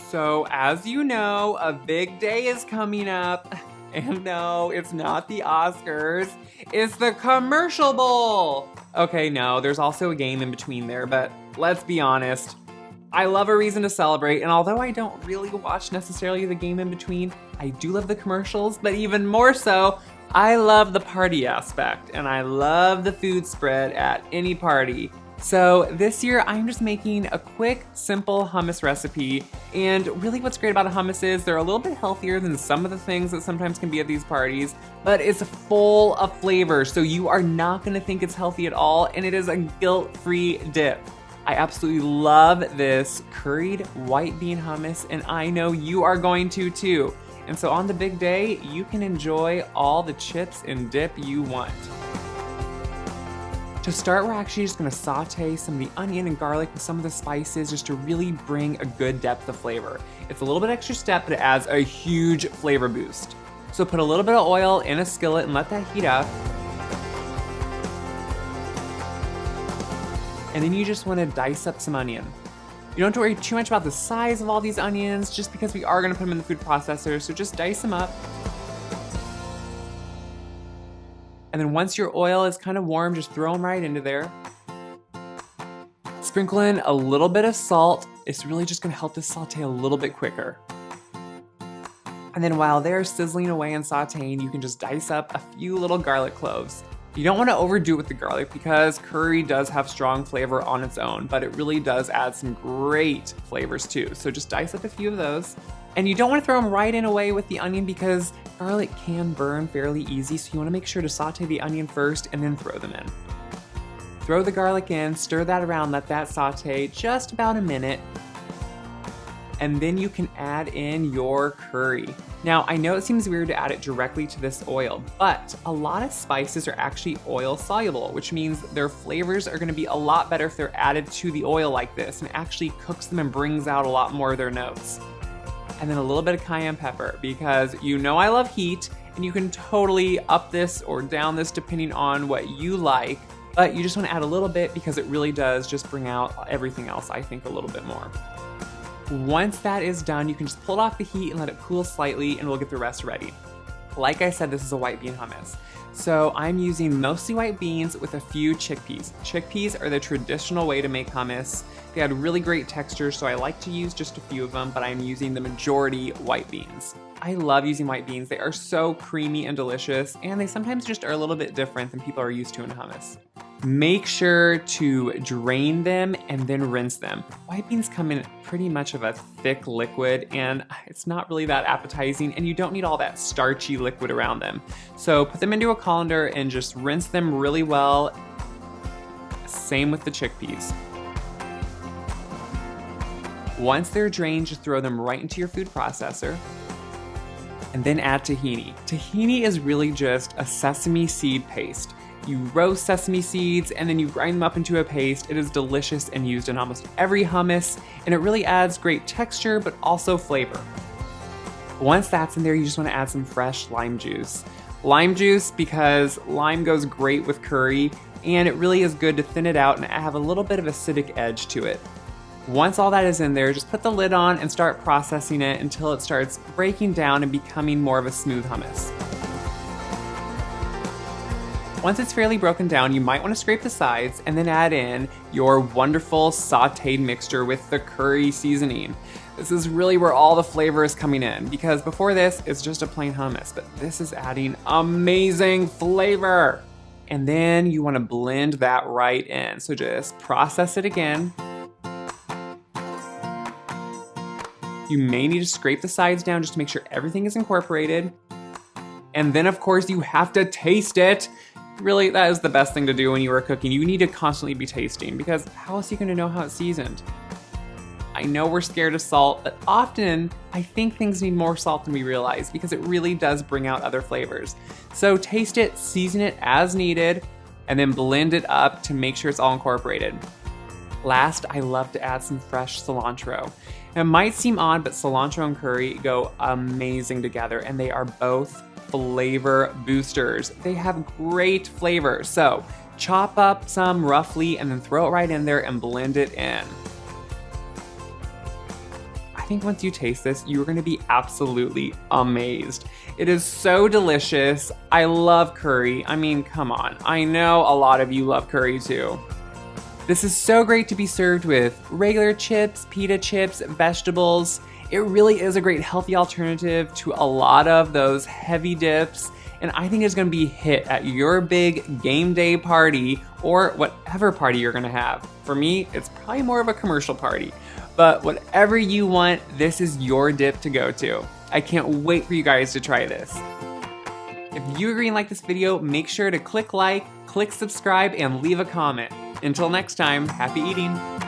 So, as you know, a big day is coming up. And no, it's not the Oscars, it's the commercial bowl. Okay, no, there's also a game in between there, but let's be honest. I love a reason to celebrate, and although I don't really watch necessarily the game in between, I do love the commercials, but even more so, I love the party aspect, and I love the food spread at any party. So this year, I'm just making a quick, simple hummus recipe, and really what's great about a hummus is they're a little bit healthier than some of the things that sometimes can be at these parties, but it's full of flavor, so you are not gonna think it's healthy at all, and it is a guilt-free dip. I absolutely love this curried white bean hummus, and I know you are going to too. And so on the big day, you can enjoy all the chips and dip you want. To start, we're actually just gonna saute some of the onion and garlic with some of the spices just to really bring a good depth of flavor. It's a little bit extra step, but it adds a huge flavor boost. So put a little bit of oil in a skillet and let that heat up. And then you just wanna dice up some onion. You don't have to worry too much about the size of all these onions, just because we are gonna put them in the food processor, so just dice them up. And then once your oil is kind of warm, just throw them right into there. Sprinkle in a little bit of salt. It's really just gonna help this saute a little bit quicker. And then while they're sizzling away and sauteing, you can just dice up a few little garlic cloves. You don't wanna overdo it with the garlic because curry does have strong flavor on its own, but it really does add some great flavors too. So just dice up a few of those. And you don't wanna throw them right in away with the onion because garlic can burn fairly easy, so you wanna make sure to saute the onion first and then throw them in. Throw the garlic in, stir that around, let that saute just about a minute, and then you can add in your curry. Now, I know it seems weird to add it directly to this oil, but a lot of spices are actually oil soluble, which means their flavors are gonna be a lot better if they're added to the oil like this and actually cooks them and brings out a lot more of their notes. And then a little bit of cayenne pepper, because you know I love heat, and you can totally up this or down this depending on what you like, but you just wanna add a little bit because it really does just bring out everything else, I think, a little bit more. Once that is done, you can just pull it off the heat and let it cool slightly, and we'll get the rest ready. Like I said, this is a white bean hummus. So I'm using mostly white beans with a few chickpeas. Chickpeas are the traditional way to make hummus. They had really great texture, so I like to use just a few of them, but I'm using the majority white beans. I love using white beans. They are so creamy and delicious, and they sometimes just are a little bit different than people are used to in hummus. Make sure to drain them and then rinse them. White beans come in pretty much of a thick liquid, and it's not really that appetizing, and you don't need all that starchy liquid around them. So put them into a colander and just rinse them really well. Same with the chickpeas. Once they're drained, just throw them right into your food processor. And then add tahini. Tahini is really just a sesame seed paste. You roast sesame seeds and then you grind them up into a paste. It is delicious and used in almost every hummus, and it really adds great texture but also flavor. Once that's in there, you just want to add some fresh lime juice. Lime juice because lime goes great with curry, and it really is good to thin it out and have a little bit of acidic edge to it. Once all that is in there, just put the lid on and start processing it until it starts breaking down and becoming more of a smooth hummus. Once it's fairly broken down, you might want to scrape the sides and then add in your wonderful sauteed mixture with the curry seasoning. This is really where all the flavor is coming in, because before this, it's just a plain hummus, but this is adding amazing flavor. And then you want to blend that right in. So just process it again. You may need to scrape the sides down just to make sure everything is incorporated. And then of course you have to taste it. Really, that is the best thing to do when you are cooking. You need to constantly be tasting, because how else are you gonna know how it's seasoned? I know we're scared of salt, but often I think things need more salt than we realize, because it really does bring out other flavors. So taste it, season it as needed, and then blend it up to make sure it's all incorporated. Last, I love to add some fresh cilantro. It might seem odd, but cilantro and curry go amazing together, and they are both flavor boosters. They have great flavor. So chop up some roughly and then throw it right in there and blend it in. I think once you taste this, you're gonna be absolutely amazed. It is so delicious. I love curry. I mean, come on. I know a lot of you love curry too. This is so great to be served with regular chips, pita chips, vegetables. It really is a great healthy alternative to a lot of those heavy dips, and I think it's gonna be a hit at your big game day party or whatever party you're gonna have. For me, it's probably more of a commercial party, but whatever you want, this is your dip to go to. I can't wait for you guys to try this. If you agree and like this video, make sure to click like, click subscribe, and leave a comment. Until next time, happy eating.